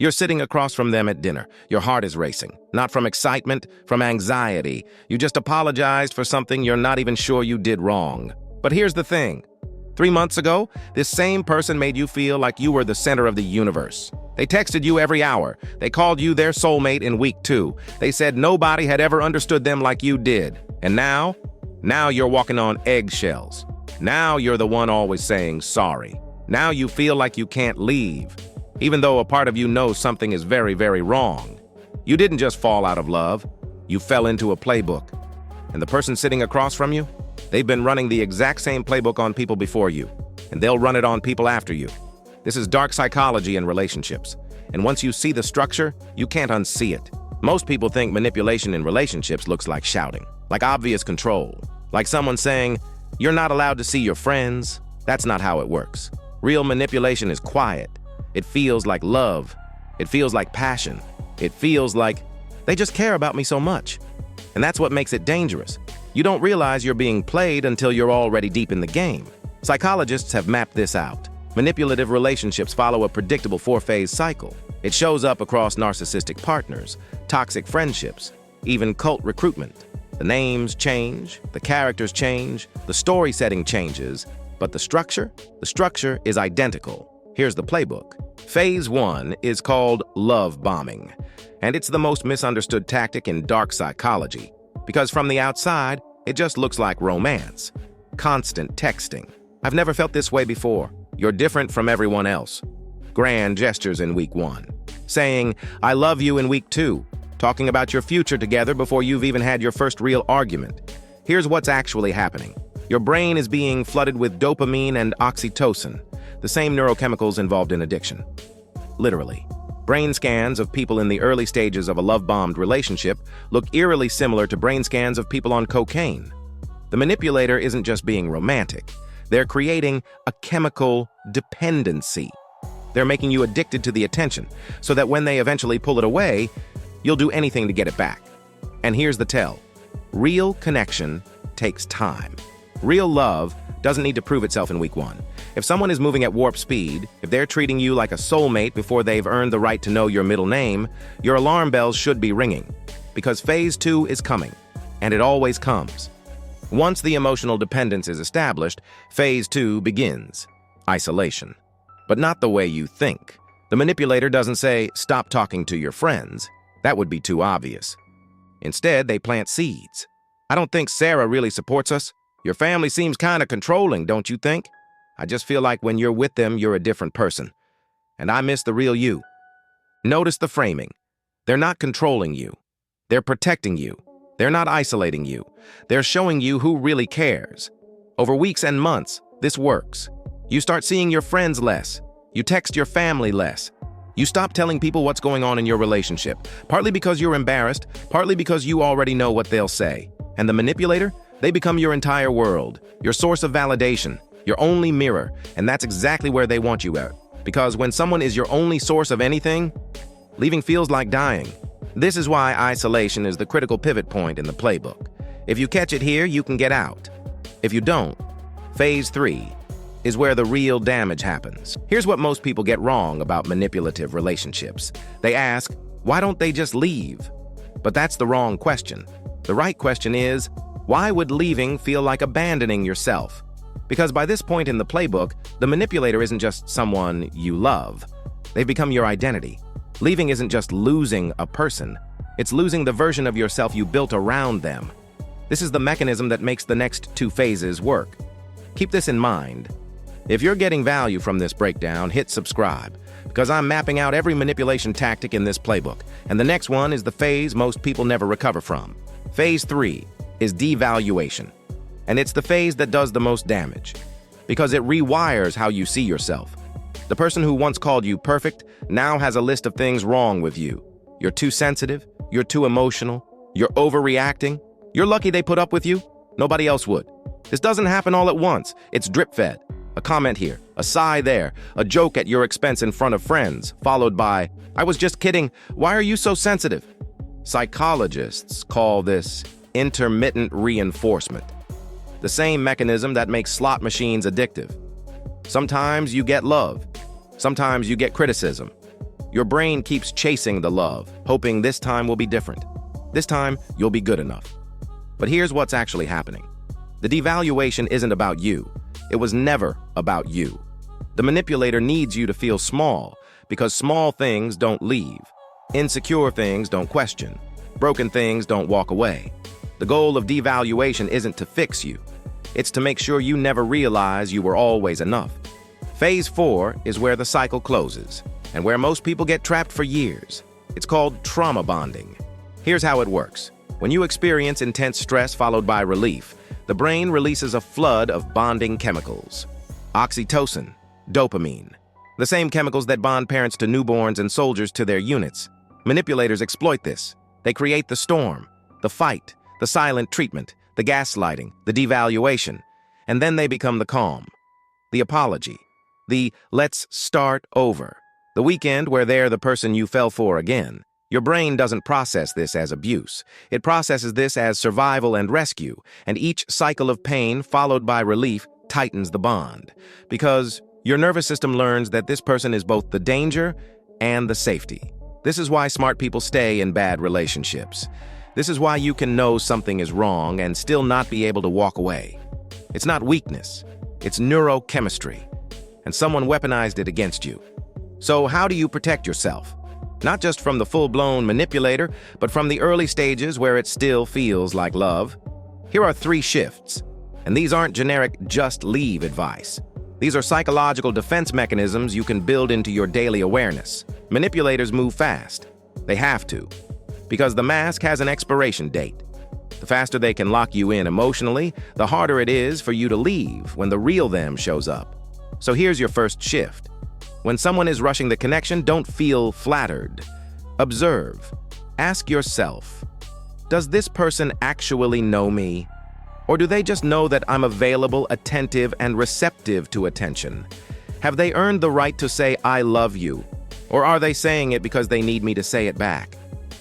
You're sitting across from them at dinner. Your heart is racing. Not from excitement, from anxiety. You just apologized for something you're not even sure you did wrong. But here's the thing. 3 months ago, this same person made you feel like you were the center of the universe. They texted you every hour. They called you their soulmate in week 2. They said nobody had ever understood them like you did. And now you're walking on eggshells. Now you're the one always saying sorry. Now you feel like you can't leave, even though a part of you knows something is very, very wrong. You didn't just fall out of love. You fell into a playbook. And the person sitting across from you, they've been running the exact same playbook on people before you, and they'll run it on people after you. This is dark psychology in relationships. And once you see the structure, you can't unsee it. Most people think manipulation in relationships looks like shouting, like obvious control, like someone saying, "You're not allowed to see your friends." That's not how it works. Real manipulation is quiet. It feels like love. It feels like passion. It feels like they just care about me so much. And that's what makes it dangerous. You don't realize you're being played until you're already deep in the game. Psychologists have mapped this out. Manipulative relationships follow a predictable 4-phase cycle. It shows up across narcissistic partners, toxic friendships, even cult recruitment. The names change, the characters change, the story setting changes, but the structure is identical. Here's the playbook. Phase 1 is called love bombing, and it's the most misunderstood tactic in dark psychology, because from the outside, it just looks like romance. Constant texting. "I've never felt this way before. You're different from everyone else." Grand gestures in week 1. Saying, "I love you" in week 2. Talking about your future together before you've even had your first real argument. Here's what's actually happening. Your brain is being flooded with dopamine and oxytocin, the same neurochemicals involved in addiction. Literally. Brain scans of people in the early stages of a love-bombed relationship look eerily similar to brain scans of people on cocaine. The manipulator isn't just being romantic. They're creating a chemical dependency. They're making you addicted to the attention, so that when they eventually pull it away, you'll do anything to get it back. And here's the tell. Real connection takes time. Real love doesn't need to prove itself in week 1. If someone is moving at warp speed, if they're treating you like a soulmate before they've earned the right to know your middle name, your alarm bells should be ringing. Because phase 2 is coming, and it always comes. Once the emotional dependence is established, phase 2 begins. Isolation. But not the way you think. The manipulator doesn't say, "Stop talking to your friends." That would be too obvious. Instead, they plant seeds. "I don't think Sarah really supports us. Your family seems kind of controlling, don't you think? I just feel like when you're with them, you're a different person. And I miss the real you." Notice the framing. They're not controlling you. They're protecting you. They're not isolating you. They're showing you who really cares. Over weeks and months, this works. You start seeing your friends less. You text your family less. You stop telling people what's going on in your relationship, partly because you're embarrassed, partly because you already know what they'll say. And the manipulator? They become your entire world, your source of validation, your only mirror, and that's exactly where they want you at. Because when someone is your only source of anything, leaving feels like dying. This is why isolation is the critical pivot point in the playbook. If you catch it here, you can get out. If you don't, phase 3 is where the real damage happens. Here's what most people get wrong about manipulative relationships. They ask, why don't they just leave? But that's the wrong question. The right question is, why would leaving feel like abandoning yourself? Because by this point in the playbook, the manipulator isn't just someone you love. They've become your identity. Leaving isn't just losing a person. It's losing the version of yourself you built around them. This is the mechanism that makes the next 2 phases work. Keep this in mind. If you're getting value from this breakdown, hit subscribe, because I'm mapping out every manipulation tactic in this playbook, and the next one is the phase most people never recover from. Phase 3 is devaluation, and it's the phase that does the most damage, because it rewires how you see yourself. The person who once called you perfect now has a list of things wrong with you. You're too sensitive, you're too emotional, you're overreacting. You're lucky they put up with you. Nobody else would. This doesn't happen all at once. It's drip-fed. A comment here, a sigh there, a joke at your expense in front of friends, followed by, "I was just kidding. Why are you so sensitive?" Psychologists call this intermittent reinforcement, the same mechanism that makes slot machines addictive. Sometimes you get love. Sometimes you get criticism. Your brain keeps chasing the love, hoping this time will be different. This time, you'll be good enough. But here's what's actually happening. The devaluation isn't about you. It was never about you. The manipulator needs you to feel small, because small things don't leave. Insecure things don't question. Broken things don't walk away. The goal of devaluation isn't to fix you. It's to make sure you never realize you were always enough. Phase 4 is where the cycle closes, and where most people get trapped for years. It's called trauma bonding. Here's how it works. When you experience intense stress followed by relief, the brain releases a flood of bonding chemicals. Oxytocin, dopamine, the same chemicals that bond parents to newborns and soldiers to their units. Manipulators exploit this. They create the storm, the fight, the silent treatment, the gaslighting, the devaluation, and then they become the calm, the apology, the let's start over, the weekend where they're the person you fell for again. Your brain doesn't process this as abuse. It processes this as survival and rescue, and each cycle of pain followed by relief tightens the bond, because your nervous system learns that this person is both the danger and the safety. This is why smart people stay in bad relationships. This is why you can know something is wrong and still not be able to walk away. It's not weakness, it's neurochemistry, and someone weaponized it against you. So how do you protect yourself? Not just from the full-blown manipulator, but from the early stages where it still feels like love. Here are 3 shifts, and these aren't generic just leave advice. These are psychological defense mechanisms you can build into your daily awareness. Manipulators move fast. They have to, because the mask has an expiration date. The faster they can lock you in emotionally, the harder it is for you to leave when the real them shows up. So here's your first shift. When someone is rushing the connection, don't feel flattered. Observe. Ask yourself, does this person actually know me? Or do they just know that I'm available, attentive, and receptive to attention? Have they earned the right to say, I love you? Or are they saying it because they need me to say it back?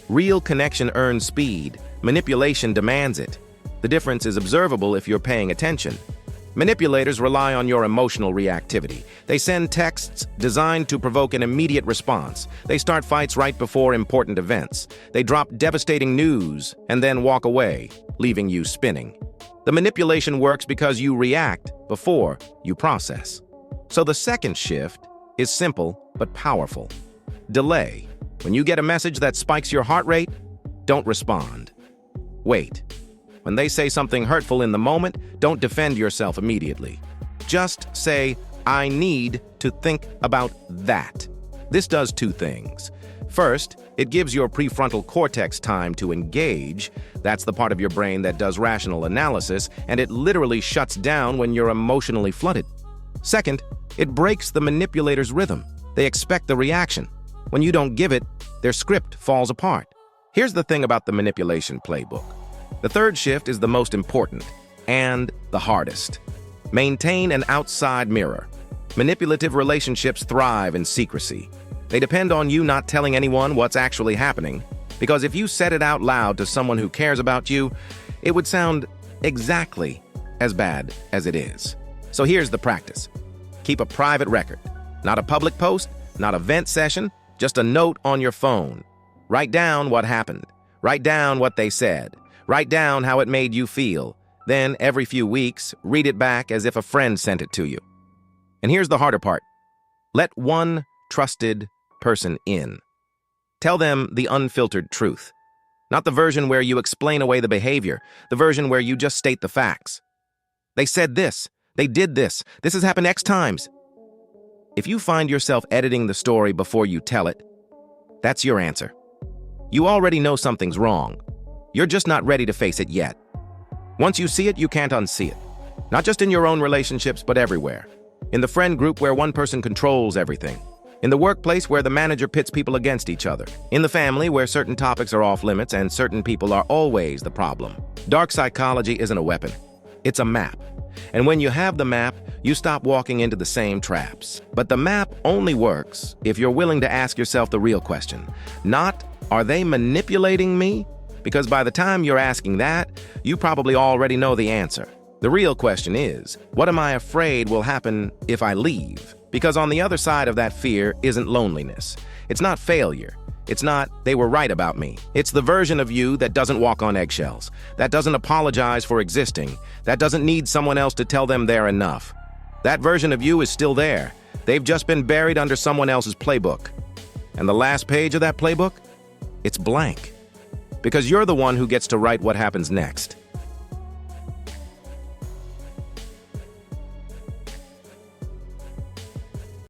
Real connection earns speed. Manipulation demands it. The difference is observable if you're paying attention. Manipulators rely on your emotional reactivity. They send texts designed to provoke an immediate response. They start fights right before important events. They drop devastating news and then walk away, leaving you spinning. The manipulation works because you react before you process. So the second shift is simple but powerful. Delay. When you get a message that spikes your heart rate, don't respond. Wait. When they say something hurtful in the moment, don't defend yourself immediately. Just say, I need to think about that. This does 2 things. First, it gives your prefrontal cortex time to engage. That's the part of your brain that does rational analysis, and it literally shuts down when you're emotionally flooded. Second, it breaks the manipulator's rhythm. They expect the reaction. When you don't give it, their script falls apart. Here's the thing about the manipulation playbook. The third shift is the most important and the hardest. Maintain an outside mirror. Manipulative relationships thrive in secrecy. They depend on you not telling anyone what's actually happening, because if you said it out loud to someone who cares about you, it would sound exactly as bad as it is. So here's the practice. Keep a private record. Not a public post, not a vent session, just a note on your phone. Write down what happened. Write down what they said. Write down how it made you feel. Then, every few weeks, read it back as if a friend sent it to you. And here's the harder part. Let one trusted person in. Tell them the unfiltered truth. Not the version where you explain away the behavior, the version where you just state the facts. They said this. They did this. This has happened X times. If you find yourself editing the story before you tell it, that's your answer. You already know something's wrong. You're just not ready to face it yet. Once you see it, you can't unsee it. Not just in your own relationships, but everywhere. In the friend group where one person controls everything. In the workplace where the manager pits people against each other. In the family where certain topics are off limits and certain people are always the problem. Dark psychology isn't a weapon. It's a map. And when you have the map, you stop walking into the same traps. But the map only works if you're willing to ask yourself the real question. Not, are they manipulating me? Because by the time you're asking that, you probably already know the answer. The real question is, what am I afraid will happen if I leave? Because on the other side of that fear isn't loneliness. It's not failure. It's not, they were right about me. It's the version of you that doesn't walk on eggshells, that doesn't apologize for existing, that doesn't need someone else to tell them they're enough. That version of you is still there. They've just been buried under someone else's playbook. And the last page of that playbook? It's blank. Because you're the one who gets to write what happens next.